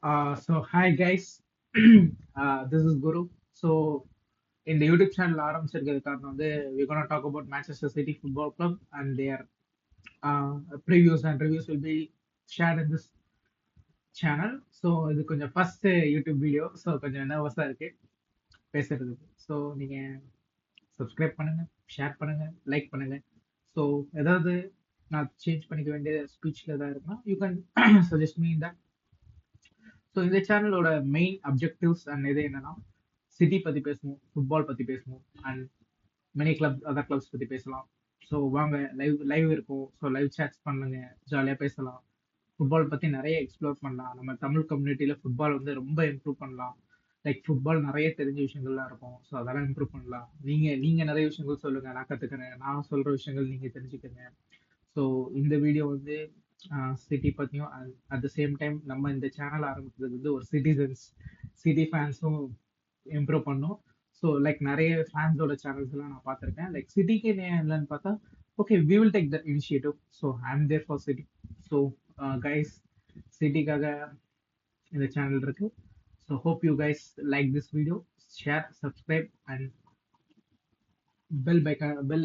So hi guys, this is Guru. So in the YouTube channel ஆரம்பிச்சிருக்கிறது காரணம் வந்து we're gonna talk about Manchester City Football Club and their previews and reviews will be shared in this channel. So இது கொஞ்சம் first YouTube video, so கொஞ்சம் நர்வஸா இருக்கு பேசுறதுக்கு. So நீங்க subscribe பண்ணுங்க, share பண்ணுங்க, லைக் பண்ணுங்க. ஸோ ஏதாவது நான் சேஞ்ச் பண்ணிக்க வேண்டிய ஸ்பீச்ல ஏதாவது இருக்குன்னா யூ கேன் சஜஸ்ட் மீ இந்த. ஸோ இந்த சேனலோட மெயின் அப்ஜெக்டிவ்ஸ் அண்ட் இது என்னன்னா சிட்டி பத்தி பேசணும், ஃபுட்பால் பத்தி பேசணும், and many club other clubs பத்தி பேசலாம். ஸோ வாங்க லைவ் லைவ் இருக்கும், ஸோ லைவ் சேட்ஸ் பண்ணுங்க, ஜாலியாக பேசலாம். ஃபுட்பால் பத்தி நிறைய எக்ஸ்ப்ளோர் பண்ணலாம். நம்ம தமிழ் கம்யூனிட்டியில ஃபுட்பால் வந்து ரொம்ப இம்ப்ரூவ் பண்ணலாம். லைக் ஃபுட்பால் நிறைய தெரிஞ்ச விஷயங்கள்லாம் இருக்கும், ஸோ அதெல்லாம் இம்ப்ரூவ் பண்ணலாம். நீங்க நிறைய விஷயங்கள் சொல்லுங்க, நான் கத்துக்கிறேன். நான் சொல்ற விஷயங்கள் நீங்க தெரிஞ்சுக்கங்க. ஸோ இந்த வீடியோ வந்து சிட்டி பத்தியும் அட் த சேம் டைம் நம்ம இந்த சேனல் ஆரம்பிக்கிறது வந்து ஒரு சிட்டி ஃபேன்ஸும் இம்ப்ரூவ் பண்ணும். ஸோ லைக் நிறைய ஃபேன்ஸோட சேனல்ஸ் எல்லாம் நான் பார்த்துருக்கேன். லைக் சிட்டிக்கு இல்லைன்னு பார்த்தா okay we will take the initiative. So I am there for Chitti. So guys, சிட்டிக்காக இந்த சேனல் இருக்கு. So hope you guys like this video, share, subscribe and bell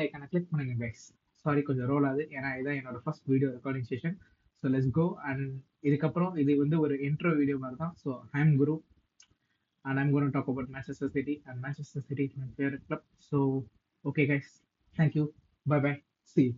ஐக்கானை கிளிக் பண்ணுங்க கைஸ். சாரி கொஞ்சம் ரோல் ஆகுது, ஏன்னா இதான் என்னோட first video recording session. So let's go. And இதுக்கப்புறம் இது வந்து ஒரு இன்ட்ரோ வீடியோ மாதிரி தான். So I am Guru and I'm going to talk about Manchester City, and Manchester City is my favorite club. So okay guys, thank you, bye bye, see you.